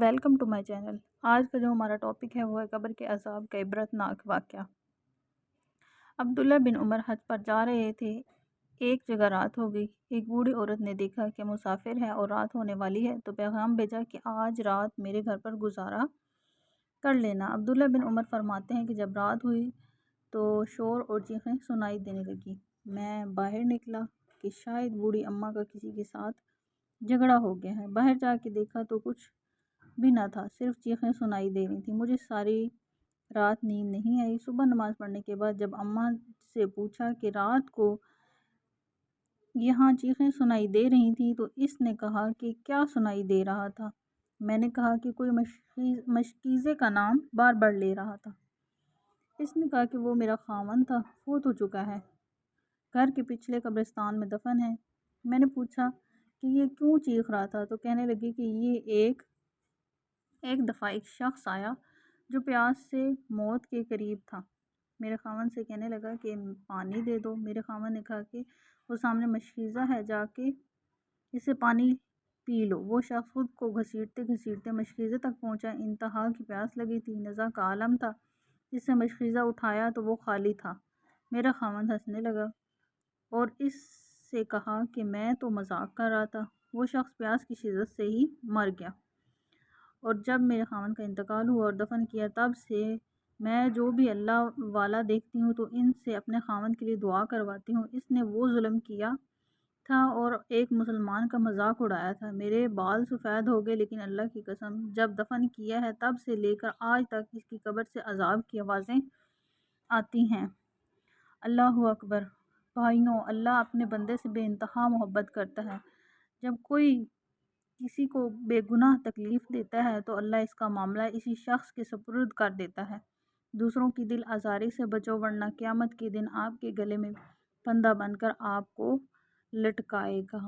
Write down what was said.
Welcome to my channel. آج کا جو ہمارا ٹاپک ہے وہ ہے قبر کے عذاب کا عبرت ناک واقعہ۔ عبداللہ بن عمر حج پر جا رہے تھے۔ ایک جگہ رات ہو گئی۔ ایک بوڑھی عورت نے دیکھا کہ مسافر ہے اور رات ہونے والی ہے تو پیغام بھیجا کہ آج رات میرے گھر پر گزارا کر لینا۔ عبداللہ بن عمر فرماتے ہیں کہ جب رات ہوئی تو شور اور چیخیں سنائی دینے لگی۔ میں باہر نکلا کہ شاید بوڑھی اماں کا کسی کے ساتھ جھگڑا ہو گیا ہے۔ باہر جا کے دیکھا تو کچھ بھی نہ تھا، صرف چیخیں سنائی دے رہی تھیں۔ مجھے ساری رات نیند نہیں آئی۔ صبح نماز پڑھنے کے بعد جب اماں سے پوچھا کہ رات کو یہاں چیخیں سنائی دے رہی تھیں تو اس نے کہا کہ کیا سنائی دے رہا تھا؟ میں نے کہا کہ کوئی مشکیزے کا نام بار بار لے رہا تھا۔ اس نے کہا کہ وہ میرا خاوند تھا، فوت ہو چکا ہے، گھر کے پچھلے قبرستان میں دفن ہے۔ میں نے پوچھا کہ یہ کیوں چیخ رہا تھا تو کہنے لگی کہ یہ ایک دفعہ ایک شخص آیا جو پیاس سے موت کے قریب تھا۔ میرے خاوند سے کہنے لگا کہ پانی دے دو۔ میرے خاوند نے کہا کہ وہ سامنے مشکیزہ ہے، جا کے اسے پانی پی لو۔ وہ شخص خود کو گھسیٹتے گھسیٹتے مشکیزے تک پہنچا۔ انتہا کی پیاس لگی تھی، نزا کا عالم تھا۔ اس سے مشکیزہ اٹھایا تو وہ خالی تھا۔ میرا خاوند ہنسنے لگا اور اس سے کہا کہ میں تو مذاق کر رہا تھا۔ وہ شخص پیاس کی شدت سے ہی مر گیا، اور جب میرے خاوند کا انتقال ہوا اور دفن کیا تب سے میں جو بھی اللہ والا دیکھتی ہوں تو ان سے اپنے خاوند کے لیے دعا کرواتی ہوں۔ اس نے وہ ظلم کیا تھا اور ایک مسلمان کا مذاق اڑایا تھا۔ میرے بال سفید ہو گئے، لیکن اللہ کی قسم جب دفن کیا ہے تب سے لے کر آج تک اس کی قبر سے عذاب کی آوازیں آتی ہیں۔ اللہ اکبر۔ بھائیوں، اللہ اپنے بندے سے بے انتہا محبت کرتا ہے۔ جب کوئی کسی کو بے گناہ تکلیف دیتا ہے تو اللہ اس کا معاملہ اسی شخص کے سپرد کر دیتا ہے۔ دوسروں کی دل آزاری سے بچو ورنہ قیامت کے دن آپ کے گلے میں پھندا بن کر آپ کو لٹکائے گا۔